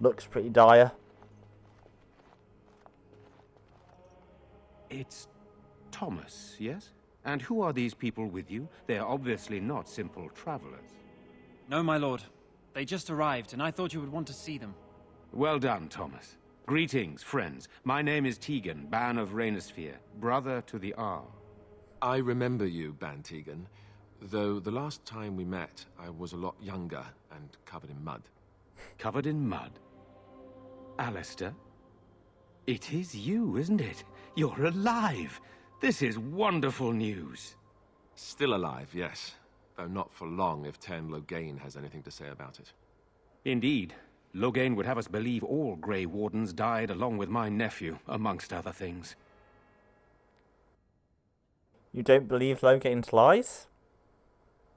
looks pretty dire. It's Thomas, yes? And who are these people with you? They are obviously not simple travelers. No, my lord. They just arrived, and I thought you would want to see them. Well done, Thomas. Greetings, friends. My name is Tegan, Ban of Rainersphere, brother to the Arl. I remember you, Ban Tegan, though the last time we met, I was a lot younger and covered in mud. Covered in mud? Alistair? It is you, isn't it? You're alive! This is wonderful news. Still alive, yes. Though not for long if Tern Loghain has anything to say about it. Indeed. Loghain would have us believe all Grey Wardens died along with my nephew, amongst other things. You don't believe Loghain's lies?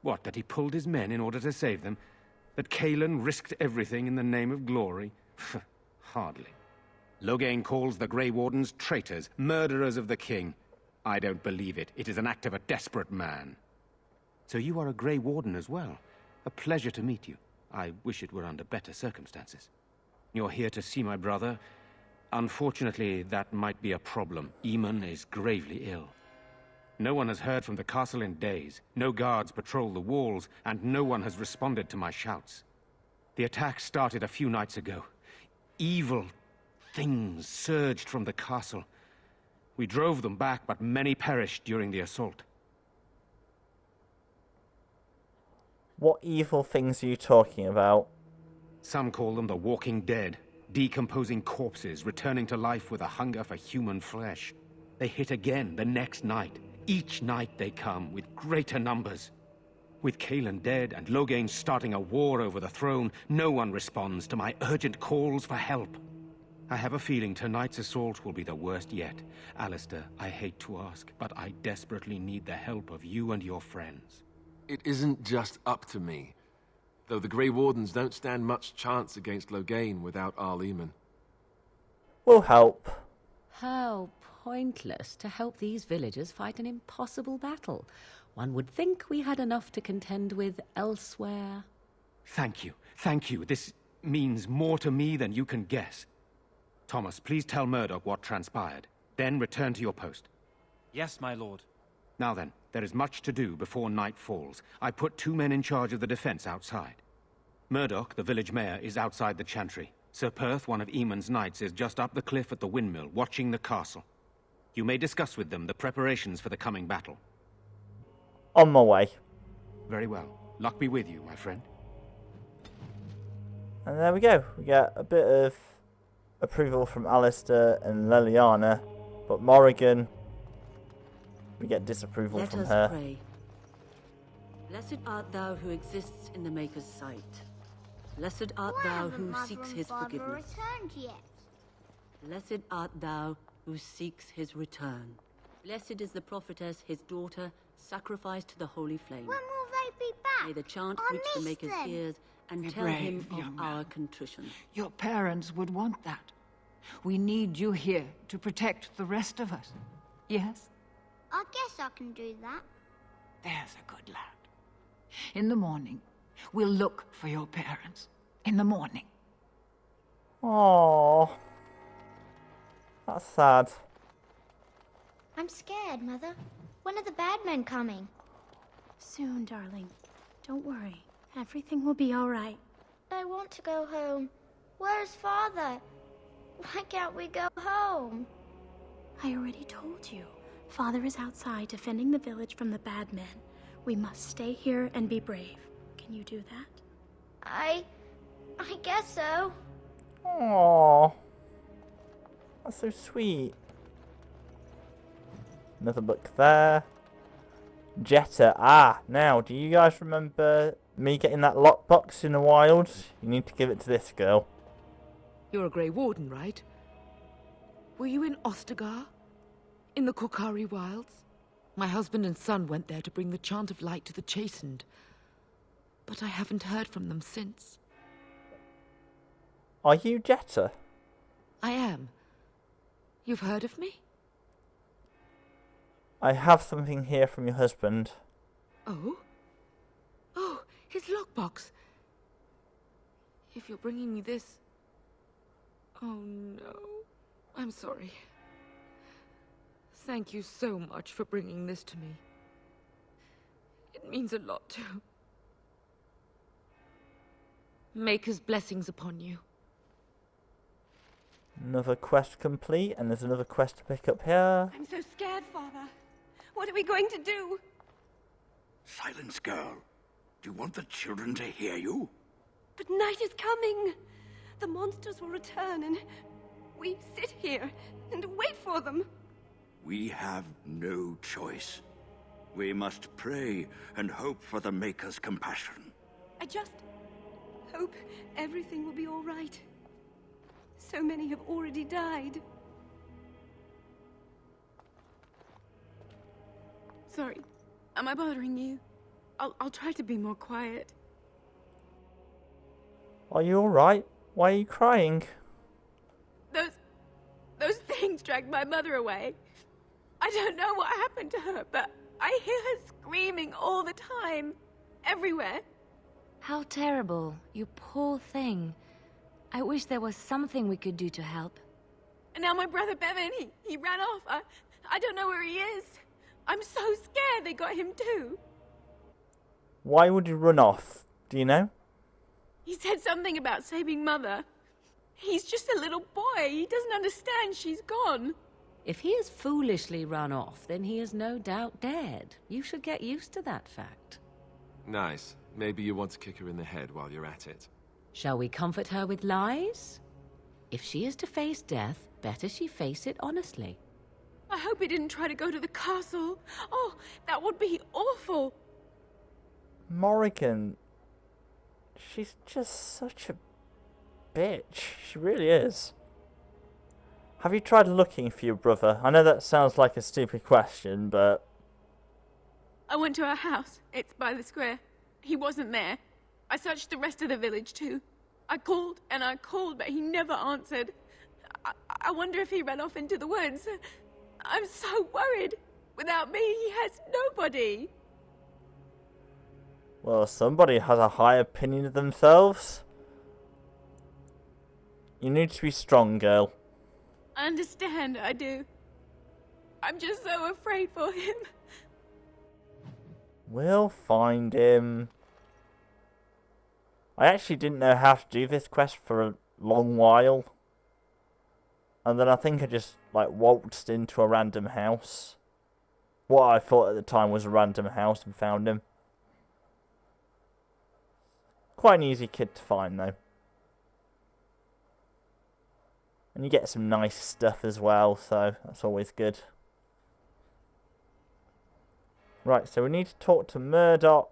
What, that he pulled his men in order to save them? That Cailan risked everything in the name of glory? Hardly. Loghain calls the Grey Wardens traitors, murderers of the king. I don't believe it. It is an act of a desperate man. So you are a Grey Warden as well. A pleasure to meet you. I wish it were under better circumstances. You're here to see my brother. Unfortunately, that might be a problem. Eamon is gravely ill. No one has heard from the castle in days. No guards patrol the walls, and no one has responded to my shouts. The attack started a few nights ago. Evil things surged from the castle. We drove them back, but many perished during the assault. What evil things are you talking about? Some call them the walking dead, decomposing corpses, returning to life with a hunger for human flesh. They hit again the next night. Each night they come, with greater numbers. With Cailan dead and Loghain starting a war over the throne, no one responds to my urgent calls for help. I have a feeling tonight's assault will be the worst yet. Alistair, I hate to ask, but I desperately need the help of you and your friends. It isn't just up to me, though the Grey Wardens don't stand much chance against Loghain without Arl Eamon. We'll help. How pointless to help these villagers fight an impossible battle. One would think we had enough to contend with elsewhere. Thank you. Thank you. This means more to me than you can guess. Thomas, please tell Murdoch what transpired. Then return to your post. Yes, my lord. Now then, there is much to do before night falls. I put 2 men in charge of the defense outside. Murdoch, the village mayor, is outside the chantry. Sir Perth, one of Eamon's knights, is just up the cliff at the windmill, watching the castle. You may discuss with them the preparations for the coming battle. On my way. Very well. Luck be with you, my friend. And there we go. We get a bit of approval from Alistair and Leliana, but Morrigan, we get disapproval from her. Let us pray. Blessed art thou who exists in the Maker's sight. Blessed art thou who seeks his forgiveness. Blessed art thou who seeks his return. Blessed is the prophetess, his daughter, sacrificed to the holy flame. When will they be back? May the chant reach the Maker's ears and Be tell brave, him of young our man. contrition. Your parents would want that. We need you here to protect the rest of us. Yes? I guess I can do that. There's a good lad. In the morning, we'll look for your parents. In the morning. Aww. That's sad. I'm scared, Mother. When are the bad men coming? Soon, darling. Don't worry. Everything will be all right. I want to go home. Where's Father? Why can't we go home? I already told you. Father is outside defending the village from the bad men. We must stay here and be brave. Can you do that? I guess so. Aww. That's so sweet. Another book there. Jetta. Ah, now, do you guys remember me getting that lockbox in the wild? You need to give it to this girl. You're a Grey Warden, right? Were you in Ostagar? In the Korkari Wilds? My husband and son went there to bring the chant of light to the chastened. But I haven't heard from them since. Are you Jetta? I am. You've heard of me? I have something here from your husband. Oh? Oh, his lockbox. If you're bringing me this, Oh no. I'm sorry. Thank you so much for bringing this to me. It means a lot to. Maker's blessings upon you. Another quest complete, and there's another quest to pick up here. I'm so scared, Father. What are we going to do? Silence, girl. Do you want the children to hear you? But night is coming. The monsters will return, and we sit here and wait for them. We have no choice. We must pray and hope for the Maker's compassion. I just hope everything will be all right. So many have already died. Sorry, am I bothering you? I'll try to be more quiet. Are you alright? Why are you crying? Those things dragged my mother away. I don't know what happened to her, but I hear her screaming all the time. Everywhere. How terrible. You poor thing. I wish there was something we could do to help. And now my brother Bevan, he ran off. I don't know where he is. I'm so scared they got him too. Why would you run off? Do you know? He said something about saving Mother. He's just a little boy. He doesn't understand she's gone. If he has foolishly run off, then he is no doubt dead. You should get used to that fact. Nice. Maybe you want to kick her in the head while you're at it. Shall we comfort her with lies? If she is to face death, better she face it honestly. I hope he didn't try to go to the castle. Oh, that would be awful. Morrigan, she's just such a bitch. She really is. Have you tried looking for your brother? I know that sounds like a stupid question, but... I went to her house. It's by the square. He wasn't there. I searched the rest of the village too. I called and I called, but he never answered. I wonder if he ran off into the woods. I'm so worried. Without me, he has nobody. Well, somebody has a high opinion of themselves. You need to be strong, girl. I understand, I do. I'm just so afraid for him. We'll find him. I actually didn't know how to do this quest for a long while. And then I think I just, waltzed into a random house. What I thought at the time was a random house and found him. Quite an easy kid to find, though. And you get some nice stuff as well, so that's always good. Right, so we need to talk to Murdoch,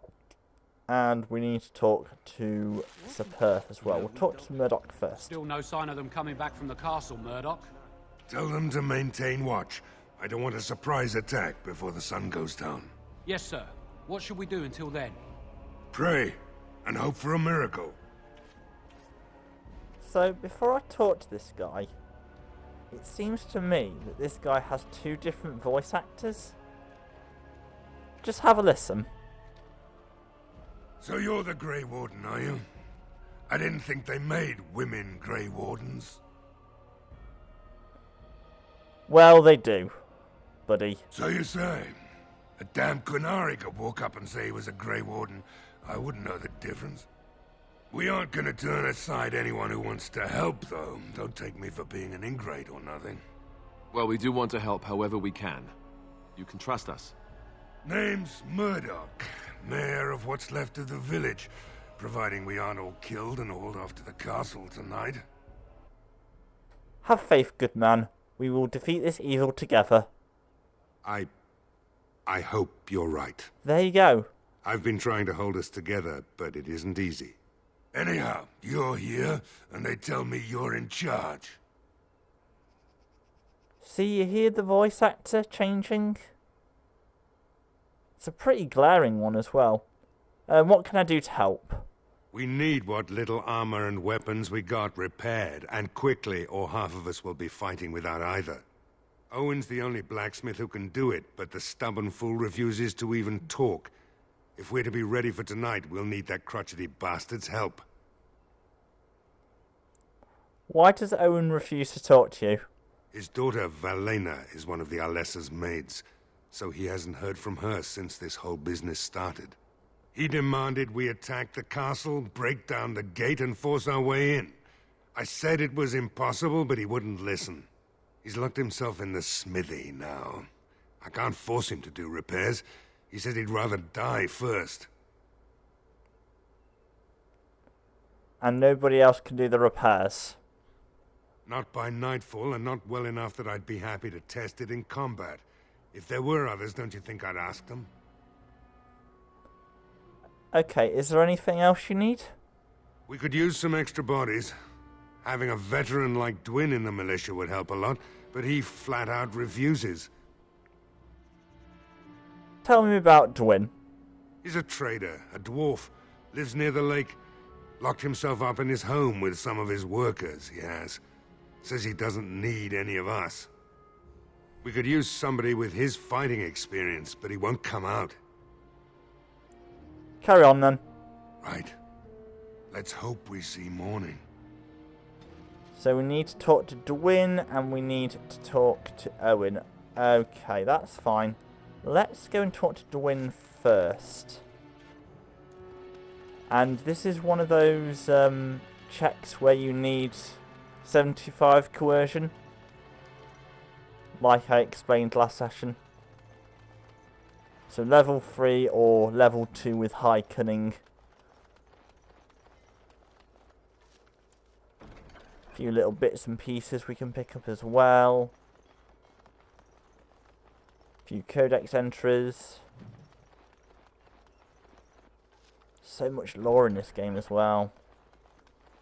and we need to talk to Sir Perth as well. We'll talk to Murdoch first. Still no sign of them coming back from the castle, Murdoch. Tell them to maintain watch. I don't want a surprise attack before the sun goes down. Yes, sir. What should we do until then? Pray, and hope for a miracle. So, before I talk to this guy, it seems to me that this guy has two different voice actors. Just have a listen. So you're the Grey Warden, are you? I didn't think they made women Grey Wardens. Well, they do, buddy. So you say? A damn Qunari could walk up and say he was a Grey Warden. I wouldn't know the difference. We aren't gonna turn aside anyone who wants to help, though. Don't take me for being an ingrate or nothing. Well, we do want to help however we can. You can trust us. Name's Murdoch, mayor of what's left of the village, providing we aren't all killed and hauled off to the castle tonight. Have faith, good man. We will defeat this evil together. I hope you're right. There you go. I've been trying to hold us together, but it isn't easy. Anyhow, you're here, and they tell me you're in charge. See, you hear the voice actor changing? It's a pretty glaring one as well. What can I do to help? We need what little armor and weapons we got repaired, and quickly, or half of us will be fighting without either. Owen's the only blacksmith who can do it, but the stubborn fool refuses to even talk. If we're to be ready for tonight, we'll need that crotchety bastard's help. Why does Owen refuse to talk to you? His daughter, Valena, is one of the Alessa's maids, so he hasn't heard from her since this whole business started. He demanded we attack the castle, break down the gate, and force our way in. I said it was impossible, but he wouldn't listen. He's locked himself in the smithy now. I can't force him to do repairs. He said he'd rather die first. And nobody else can do the repairs? Not by nightfall, and not well enough that I'd be happy to test it in combat. If there were others, don't you think I'd ask them? Okay, is there anything else you need? We could use some extra bodies. Having a veteran like Dwyn in the militia would help a lot, but he flat out refuses. Tell me about Dwyn. He's a trader, a dwarf, lives near the lake. Locked himself up in his home with some of his workers, he has. Says he doesn't need any of us. We could use somebody with his fighting experience, but he won't come out. Carry on then. Right. Let's hope we see morning. So we need to talk to Dwyn and we need to talk to Owen. Okay, that's fine. Let's go and talk to Dwyn first. And this is one of those checks where you need 75 coercion, like I explained last session. So level 3 or level 2 with high cunning. A few little bits and pieces we can pick up as well. A few codex entries. So much lore in this game as well.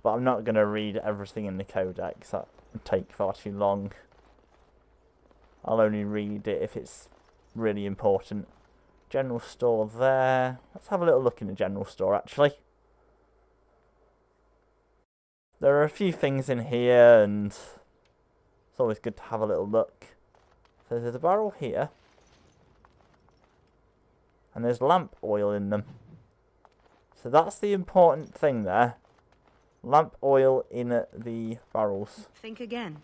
But I'm not going to read everything in the codex. That would take far too long. I'll only read it if it's really important. General store there. Let's have a little look in the general store actually. There are a few things in here and it's always good to have a little look. So there's a barrel here. And there's lamp oil in them. So that's the important thing there. Lamp oil in the barrels. Think again.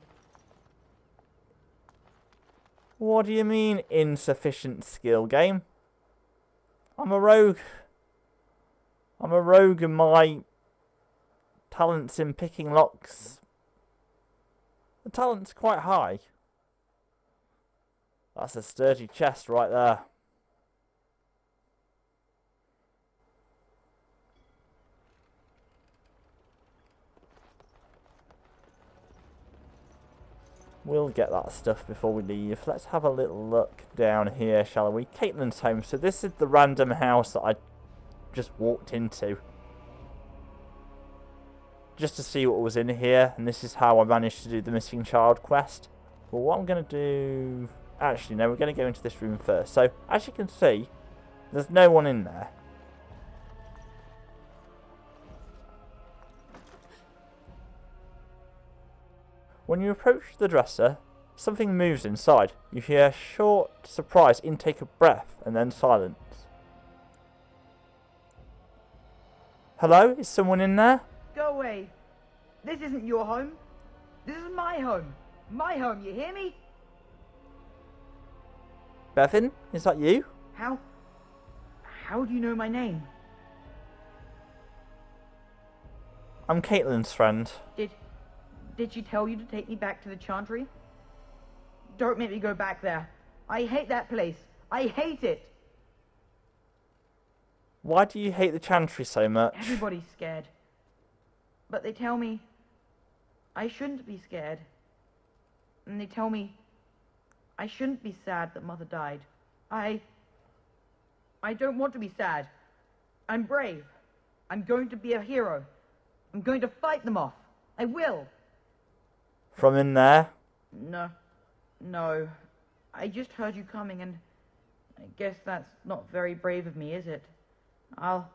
What do you mean insufficient skill, game? I'm a rogue. I'm a rogue and my talents in picking locks. The talent's quite high. That's a sturdy chest right there. We'll get that stuff before we leave. Let's have a little look down here, shall we? Caitlin's home. So this is the random house that I just walked into. Just to see what was in here. And this is how I managed to do the missing child quest. But what I'm going to do... Actually, no, we're going to go into this room first. So, as you can see, there's no one in there. When you approach the dresser, something moves inside. You hear a short, surprised intake of breath, and then silence. Hello? Is someone in there? Go away. This isn't your home. This is my home. My home, you hear me? Bevan? Is that you? How do you know my name? I'm Caitlin's friend. Did she tell you to take me back to the Chantry? Don't make me go back there. I hate that place. I hate it. Why do you hate the Chantry so much? Everybody's scared. But they tell me I shouldn't be scared. And they tell me I shouldn't be sad that Mother died. I don't want to be sad. I'm brave. I'm going to be a hero. I'm going to fight them off. I will. From in there? No. I just heard you coming and I guess that's not very brave of me, is it? I'll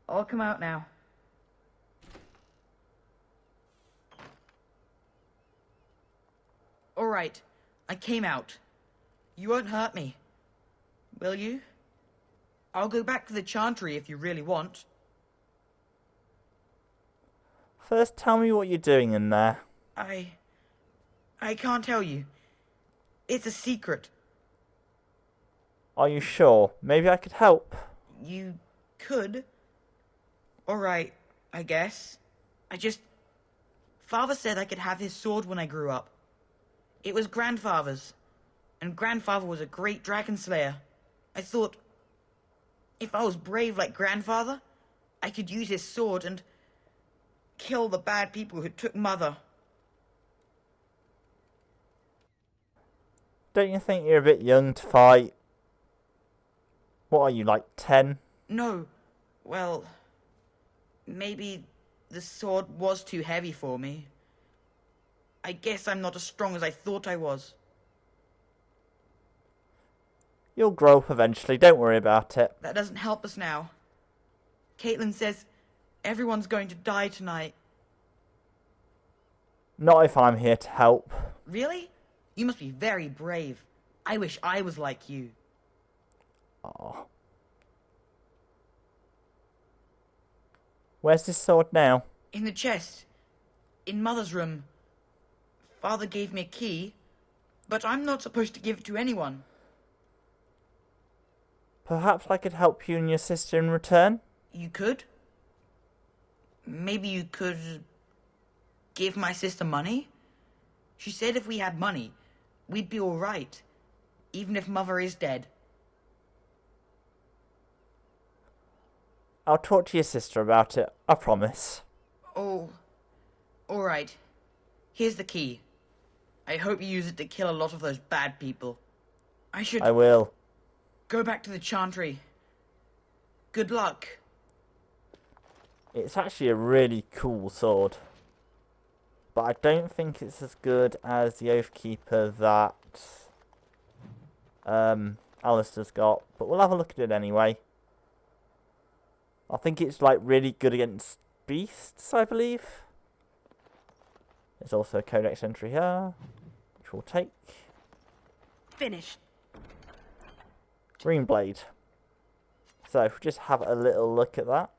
come out now. All right. I came out. You won't hurt me. Will you? I'll go back to the Chantry if you really want. First, tell me what you're doing in there. I can't tell you. It's a secret. Are you sure? Maybe I could help. You could. Alright, I guess. Father said I could have his sword when I grew up. It was Grandfather's, and Grandfather was a great dragon slayer. I thought, if I was brave like Grandfather, I could use his sword and kill the bad people who took Mother. Don't you think you're a bit young to fight? What are you, like 10? No. Well, maybe the sword was too heavy for me. I guess I'm not as strong as I thought I was. You'll grow up eventually, don't worry about it. That doesn't help us now. Caitlin says everyone's going to die tonight. Not if I'm here to help. Really? You must be very brave. I wish I was like you. Oh. Where's this sword now? In the chest. In Mother's room. Father gave me a key, but I'm not supposed to give it to anyone. Perhaps I could help you and your sister in return? You could? Maybe you could give my sister money? She said if we had money, we'd be all right, even if Mother is dead. I'll talk to your sister about it, I promise. Oh, all right. Here's the key. I hope you use it to kill a lot of those bad people. I will. Go back to the Chantry. Good luck. It's actually a really cool sword. But I don't think it's as good as the Oathkeeper that Alistair's got. But we'll have a look at it anyway. I think it's like really good against beasts, I believe. There's also a codex entry here, which we'll take. Finished. Green blade. So if we just have a little look at that.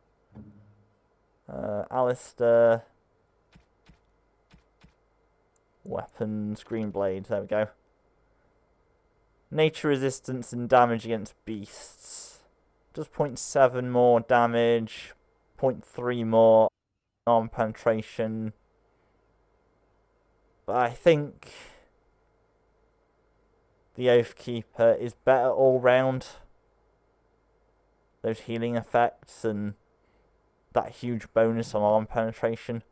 Alistair. Weapons, green blade, there we go. Nature resistance and damage against beasts. Does 0.7 more damage, 0.3 more armor penetration. But I think the Oathkeeper is better all round. Those healing effects and that huge bonus on armor penetration.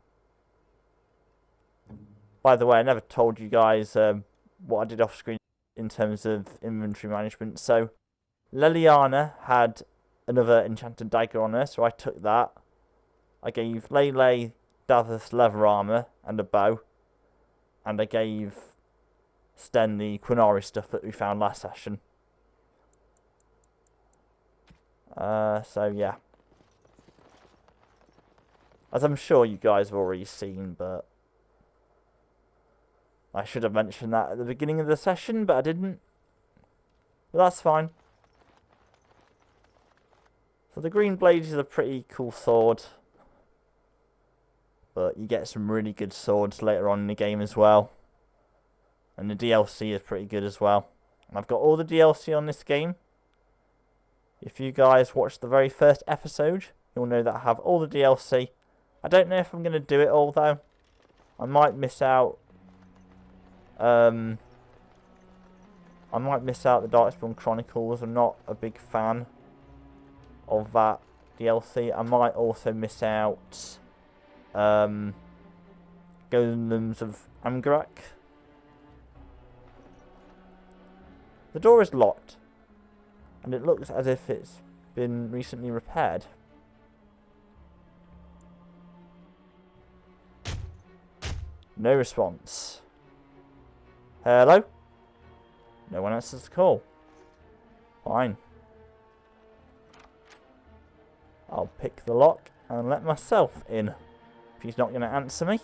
By the way, I never told you guys what I did off screen in terms of inventory management. So, Leliana had another enchanted dagger on her, so I took that. I gave Lele Davos leather armor and a bow. And I gave Sten the Quinari stuff that we found last session. So, yeah. As I'm sure you guys have already seen, but I should have mentioned that at the beginning of the session, but I didn't. But that's fine. So the green blade is a pretty cool sword. But you get some really good swords later on in the game as well. And the DLC is pretty good as well. And I've got all the DLC on this game. If you guys watched the very first episode, you'll know that I have all the DLC. I don't know if I'm going to do it all though. I might miss out. I might miss out the Darkspawn Chronicles. I'm not a big fan of that DLC. I might also miss out Golems of Amgarak. The door is locked, and it looks as if it's been recently repaired. No response. Hello? No one answers the call. Fine. I'll pick the lock and let myself in. If he's not going to answer me.